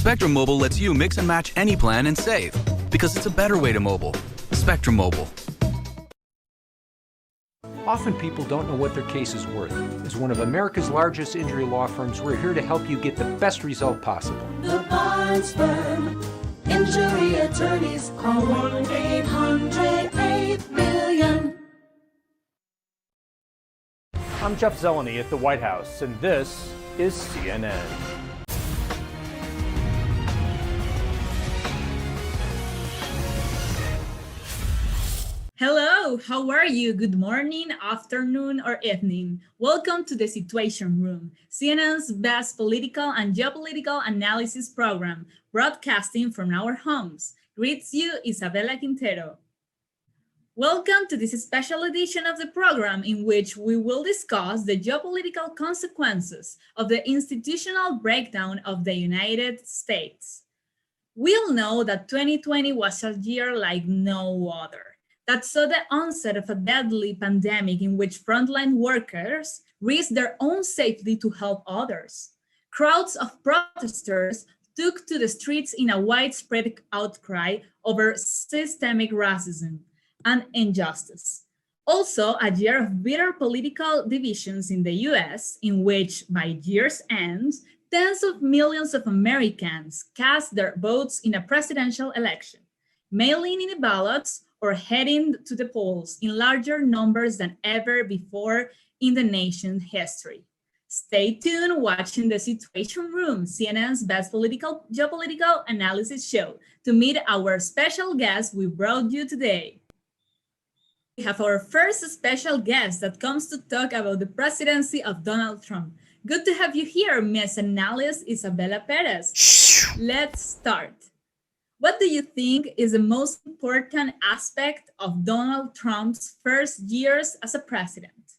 Spectrum Mobile lets you mix and match any plan and save, because it's a better way to mobile. Spectrum Mobile. Often people don't know what their case is worth. As one of America's largest injury law firms, we're here to help you get the best result possible. The Barnes Firm. Injury attorneys call 1-800-8-million. I'm Jeff Zeleny at the White House, and this is CNN. Hello, how are you? Good morning, afternoon, or evening. Welcome to the Situation Room, CNN's best political and geopolitical analysis program, broadcasting from our homes. Greets you, Isabella Quintero. Welcome to this special edition of the program in which we will discuss the geopolitical consequences of the institutional breakdown of the United States. We all know that 2020 was a year like no other. That saw the onset of a deadly pandemic in which frontline workers risked their own safety to help others. Crowds of protesters took to the streets in a widespread outcry over systemic racism and injustice. Also, a year of bitter political divisions in the US, in which, by year's end, tens of millions of Americans cast their votes in a presidential election, mailing in ballots or heading to the polls in larger numbers than ever before in the nation's history. Stay tuned watching the Situation Room, CNN's best geopolitical analysis show, to meet our special guest we brought you today. We have our first special guest that comes to talk about the presidency of Donald Trump. Good to have you here, Miss Analyst Isabella Perez. Let's start. What do you think is the most important aspect of Donald Trump's first years as a president?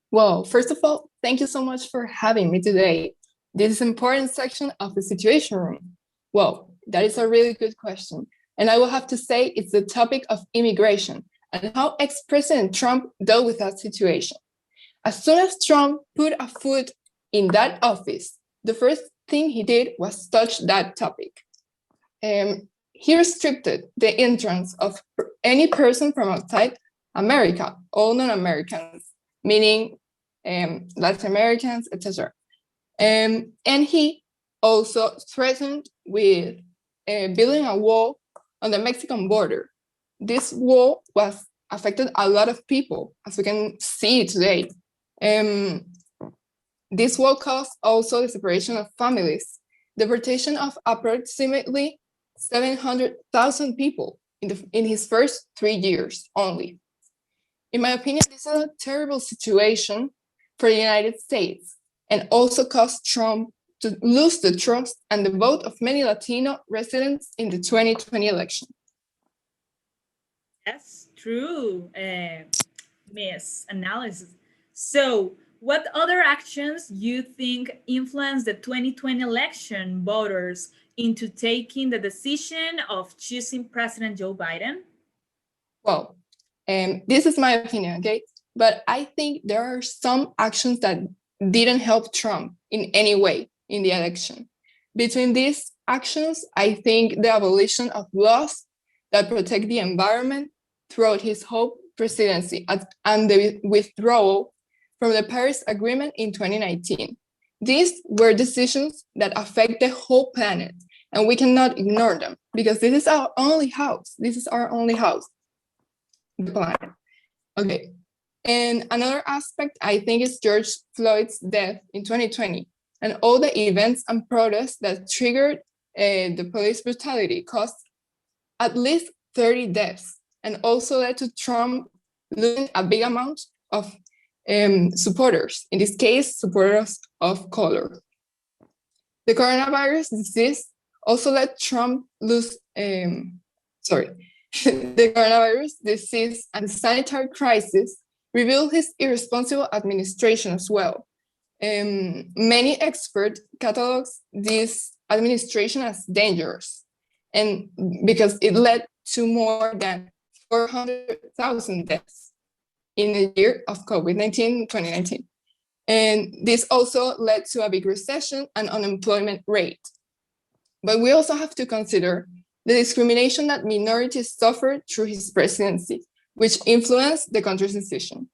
Well, first of all, thank you so much for having me today. This is an important section of the Situation Room. Well, that is a really good question. And I will have to say it's the topic of immigration and how ex-President Trump dealt with that situation. As soon as Trump put a foot in that office, the first thing he did was touch that topic. He restricted the entrance of any person from outside America, all non-Americans, meaning Latin Americans, etc. And he also threatened with building a wall on the Mexican border. This wall was affected a lot of people, as we can see today. This wall caused also the separation of families, deportation of approximately 700,000 people in his first 3 years only. In my opinion, this is a terrible situation for the United States and also caused Trump to lose the trust and the vote of many Latino residents in the 2020 election. That's true, Miss Analysis. So, what other actions you think influenced the 2020 election voters into taking the decision of choosing President Joe Biden? Well, this is my opinion, okay? But I think there are some actions that didn't help Trump in any way in the election. Between these actions, I think the abolition of laws that protect the environment throughout his whole presidency and the withdrawal from the Paris Agreement in 2019. These were decisions that affect the whole planet, and we cannot ignore them because this is our only house. This is our only house, the planet. Okay. And another aspect, I think, is George Floyd's death in 2020 and all the events and protests that triggered the police brutality caused at least 30 deaths and also led to Trump losing a big amount of supporters, in this case, supporters of color. The coronavirus disease also let Trump lose, the coronavirus disease and the sanitary crisis revealed his irresponsible administration as well. Many experts catalog this administration as dangerous, and because it led to more than 400,000 deaths in the year of COVID-19, 2019. And this also led to a big recession and unemployment rate. But we also have to consider the discrimination that minorities suffered through his presidency, which influenced the country's decision.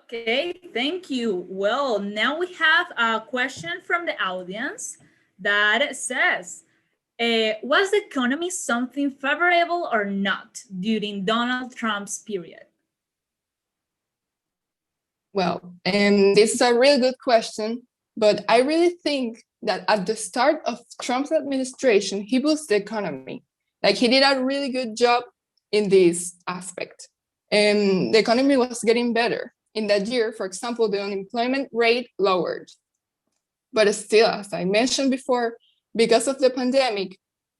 Okay, thank you. Well, now we have a question from the audience that says, was the economy something favorable or not during Donald Trump's period? Well, this is a really good question, but I really think that at the start of Trump's administration, he boosted the economy. Like, he did a really good job in this aspect. The economy was getting better. In that year, for example, the unemployment rate lowered. But still, as I mentioned before, because of the pandemic,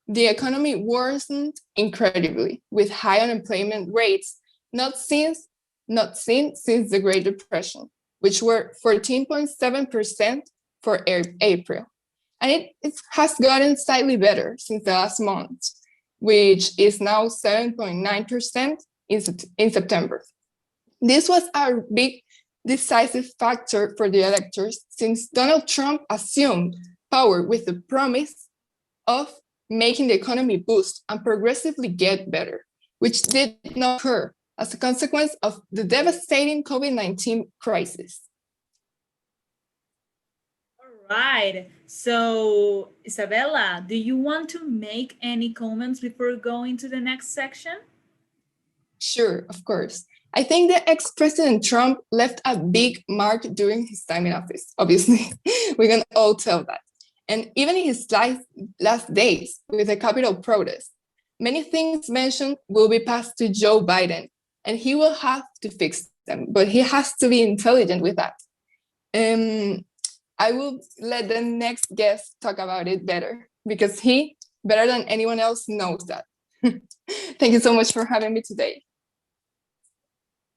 the economy worsened incredibly, with high unemployment rates not seen since the Great Depression, which were 14.7% for April. And it has gotten slightly better since the last month, which is now 7.9% in September. This was a big decisive factor for the electors, since Donald Trump assumed power with the promise of making the economy boost and progressively get better, which did not occur as a consequence of the devastating COVID-19 crisis. All right. So, Isabella, do you want to make any comments before going to the next section? Sure, of course. I think that ex-President Trump left a big mark during his time in office, obviously. We can all tell that. And even in his last days with the Capitol protest, many things mentioned will be passed to Joe Biden, and he will have to fix them, but he has to be intelligent with that. I will let the next guest talk about it better, because he, better than anyone else, knows that. Thank you so much for having me today.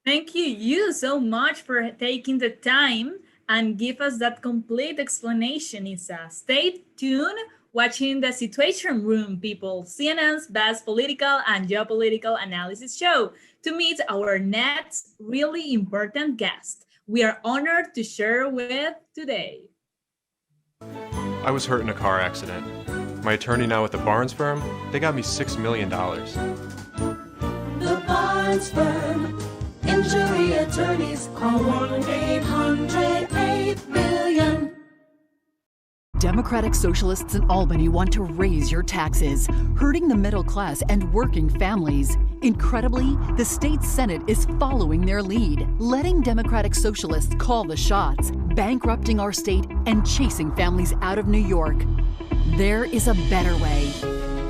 Thank you so much for taking the time and give us that complete explanation, Isa. Stay tuned watching the Situation Room, people, CNN's best political and geopolitical analysis show, to meet our next really important guest we are honored to share with today. I was hurt in a car accident. My attorney now with the Barnes firm, they got me $6 million. The Barnes firm. Injury attorneys, call 1-800-8-million. Democratic Socialists in Albany want to raise your taxes, hurting the middle class and working families. Incredibly, the state Senate is following their lead, letting Democratic Socialists call the shots, bankrupting our state and chasing families out of New York. There is a better way.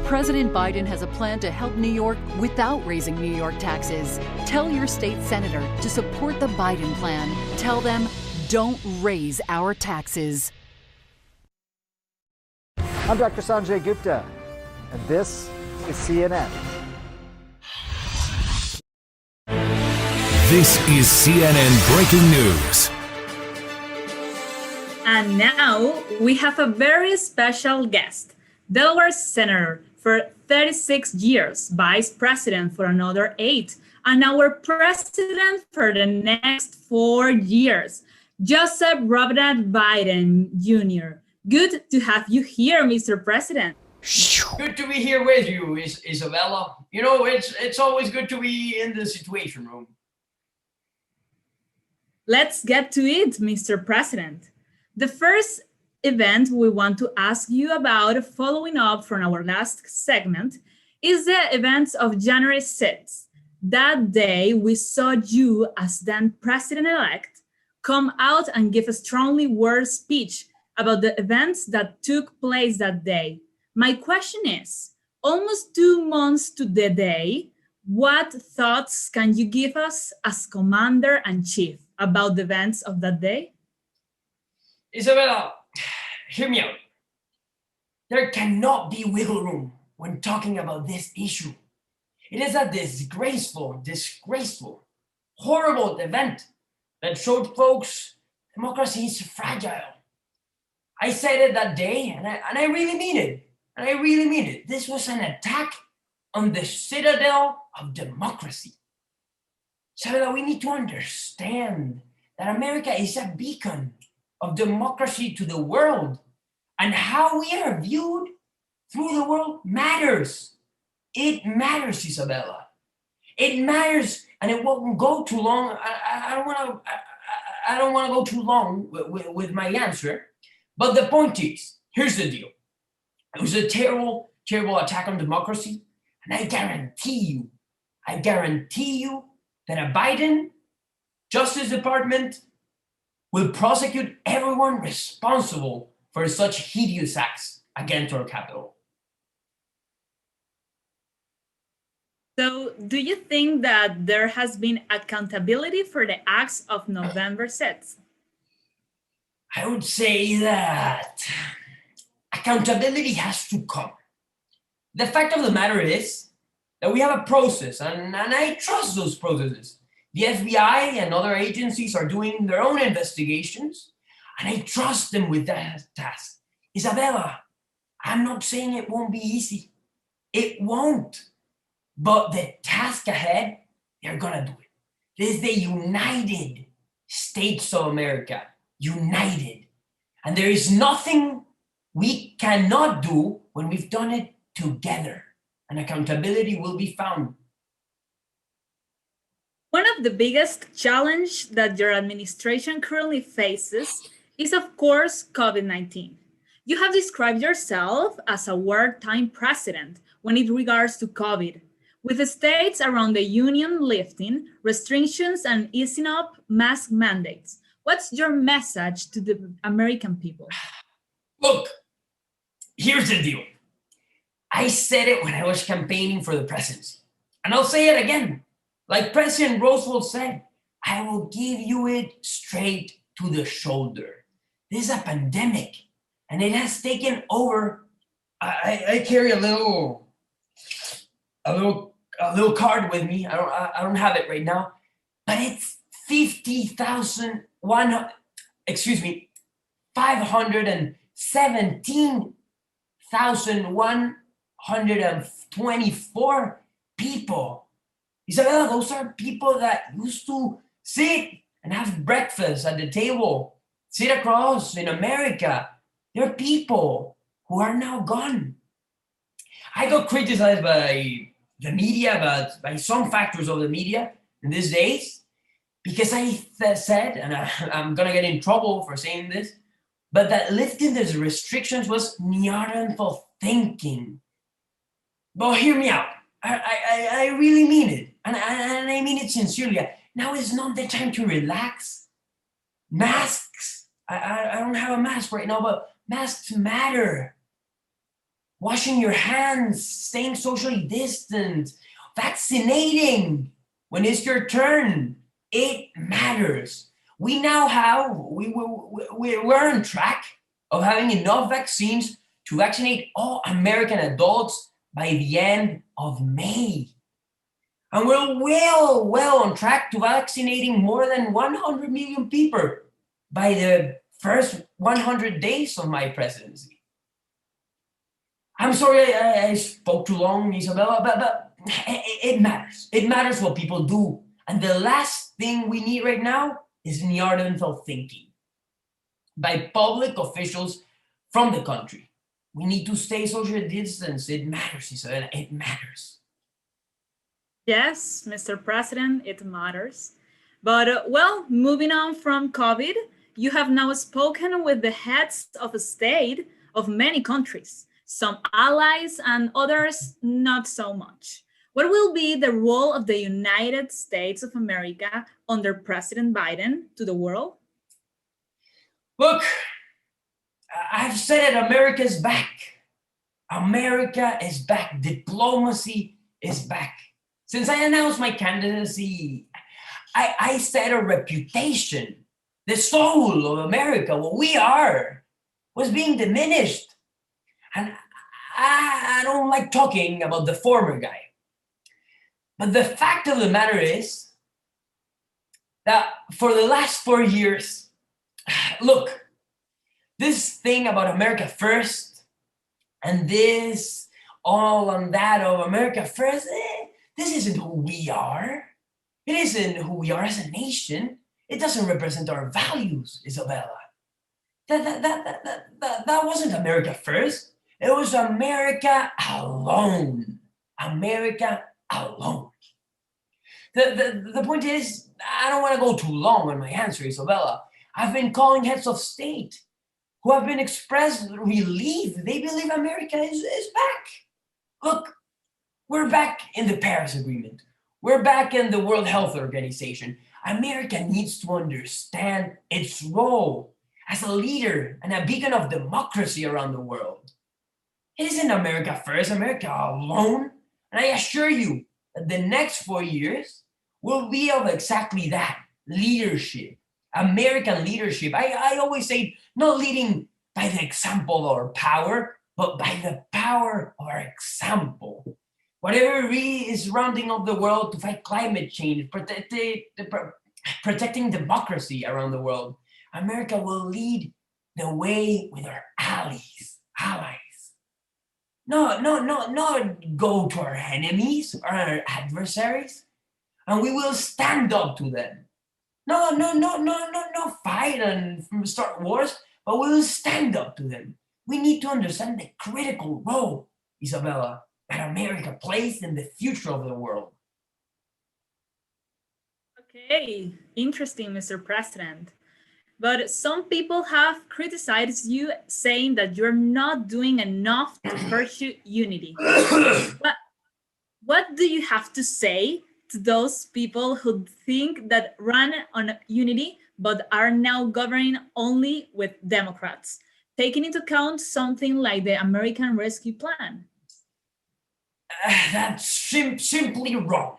President Biden has a plan to help New York without raising New York taxes. Tell your state senator to support the Biden plan. Tell them, don't raise our taxes. I'm Dr. Sanjay Gupta, and this is CNN. This is CNN Breaking News. And now we have a very special guest, Delaware Senator for 36 years, Vice President for another 8, and our President for the next 4 years, Joseph Robinette Biden Jr. Good to have you here, Mr. President. Good to be here with you, Isabella. You know, it's always good to be in the Situation Room. Let's get to it, Mr. President. The first event we want to ask you about, following up from our last segment, is the events of January 6th. That day, we saw you as then President-elect come out and give a strongly worded speech about the events that took place that day. My question is, almost 2 months to the day, what thoughts can you give us as Commander-in-Chief about the events of that day? Isabella, hear me out. There cannot be wiggle room when talking about this issue. It is a disgraceful, horrible event that showed folks democracy is fragile. I said it that day, and I really mean it. This was an attack on the citadel of democracy. So we need to understand that America is a beacon of democracy to the world, And how we are viewed through the world matters. It matters, Isabella. It matters, and it won't go too long. I don't want to go too long with my answer. But the point is, here's the deal. It was a terrible, terrible attack on democracy. And I guarantee you that a Biden Justice Department will prosecute everyone responsible for such hideous acts against our capital. So, do you think that there has been accountability for the acts of November 6th? I would say that accountability has to come. The fact of the matter is that we have a process, and I trust those processes. The FBI and other agencies are doing their own investigations, and I trust them with that task. Isabella, I'm not saying it won't be easy. It won't. But the task ahead, they're gonna do it. This is the United States of America. United. And there is nothing we cannot do when we've done it together. And accountability will be found. One of the biggest challenges that your administration currently faces is, of course, COVID-19. You have described yourself as a wartime president when it regards to COVID, with the states around the union lifting restrictions and easing up mask mandates. What's your message to the American people? Look, here's the deal. I said it when I was campaigning for the presidency, and I'll say it again. Like President Roosevelt said, I will give you it straight to the shoulder. This is a pandemic, and it has taken over. I carry a little card with me. I don't have it right now, but it's 517,124 people. Isabella, those are people that used to sit and have breakfast at the table, sit across in America. They're people who are now gone. I got criticized by the media, by some factors of the media in these days, because I said, and I'm going to get in trouble for saying this, but that lifting these restrictions was Neanderthal thinking. But hear me out. I really mean it. And I mean it sincerely. Now is not the time to relax. Masks. I don't have a mask right now, but masks matter. Washing your hands, staying socially distant, vaccinating when it's your turn. It matters. We now have, we're on track of having enough vaccines to vaccinate all American adults by the end of May. And we're well on track to vaccinating more than 100 million people by the first 100 days of my presidency. I'm sorry I spoke too long, Isabella, but it matters. It matters what people do. And the last thing we need right now is Neanderthal thinking by public officials from the country. We need to stay social distance. It matters, Isabella. It matters. Yes, Mr. President, it matters. But, well, moving on from COVID, you have now spoken with the heads of state of many countries, some allies and others not so much. What will be the role of the United States of America under President Biden to the world? Look, I've said it, America's back. America is back. Diplomacy is back. Since I announced my candidacy, I set a reputation. The soul of America, what we are, was being diminished. And I don't like talking about the former guy. But the fact of the matter is that for the last 4 years, look, this thing about America first and this all on that of America first, this isn't who we are. It isn't who we are as a nation. It doesn't represent our values, Isabella. That wasn't America first. It was America alone. America alone. The point is, I don't want to go too long on my answer, Isabella. I've been calling heads of state who have been expressed relief. They believe America is back. Look, we're back in the Paris Agreement. We're back in the World Health Organization. America needs to understand its role as a leader and a beacon of democracy around the world. It isn't America first, America alone. And I assure you that the next 4 years will be of exactly that, leadership, American leadership. I always say, not leading by the example or power, but by the power of our example. Whatever is rounding up the world to fight climate change, protecting democracy around the world, America will lead the way with our allies. Not go to our enemies or our adversaries, and we will stand up to them. No fight and start wars, but we will stand up to them. We need to understand the critical role, Isabella, that America plays in the future of the world. Okay, interesting, Mr. President. But some people have criticized you, saying that you're not doing enough to pursue unity. What do you have to say to those people who think that run on unity but are now governing only with Democrats, taking into account something like the American Rescue Plan? That's simply wrong.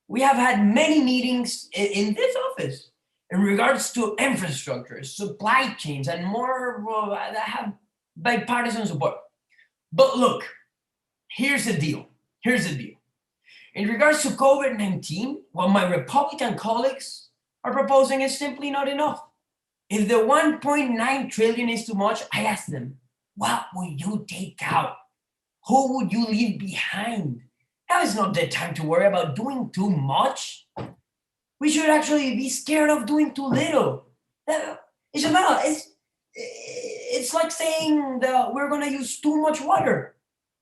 We have had many meetings in this office in regards to infrastructure, supply chains, and more that have bipartisan support. But look, here's the deal. In regards to COVID-19, what my Republican colleagues are proposing is simply not enough. If the 1.9 trillion is too much, I ask them, what would you take out? Who would you leave behind? Now is not the time to worry about doing too much. We should actually be scared of doing too little. Isabella, it's like saying that we're gonna use too much water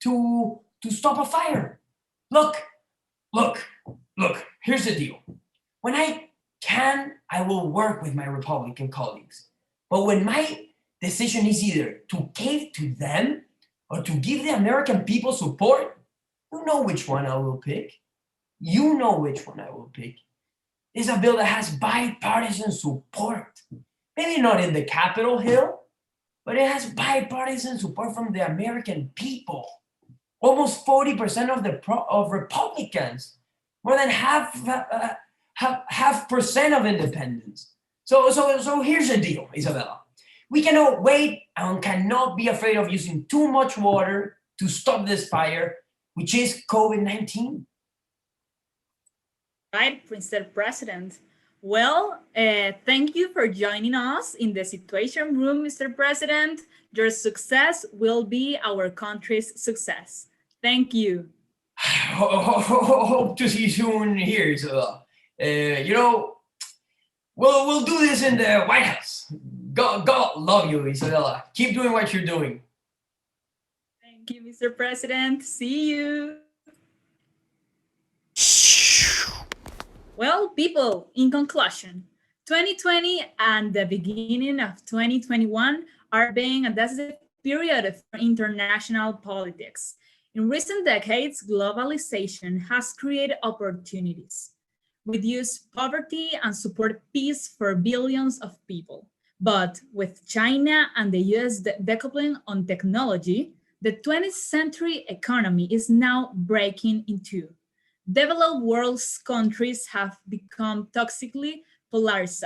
to stop a fire. Look, here's the deal. When I can, I will work with my Republican colleagues. But when my decision is either to cave to them or to give the American people support, you know which one I will pick. It's a bill that has bipartisan support. Maybe not in the Capitol Hill, but it has bipartisan support from the American people. Almost 40% of Republicans, more than half percent of independents. So here's the deal, Isabella. We cannot wait and cannot be afraid of using too much water to stop this fire, which is COVID-19. Right, Mr. President. Well, thank you for joining us in the Situation Room, Mr. President. Your success will be our country's success. Thank you. Hope to see you soon here, Isabella. We'll do this in the White House. God love you, Isabella. Keep doing what you're doing. Thank you, Mr. President. See you. Well, people, in conclusion, 2020 and the beginning of 2021 are being a decisive period for international politics. In recent decades, globalization has created opportunities, reduced poverty, and support peace for billions of people. But with China and the US decoupling on technology, the 20th century economy is now breaking in two. Developed world's countries have become toxically polarized.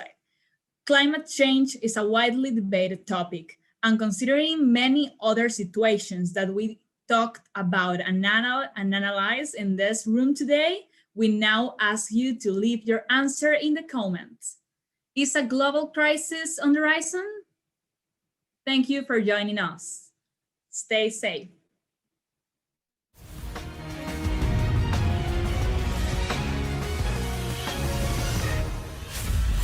Climate change is a widely debated topic, and considering many other situations that we talked about and analyzed in this room today, we now ask you to leave your answer in the comments. Is a global crisis on the horizon? Thank you for joining us. Stay safe.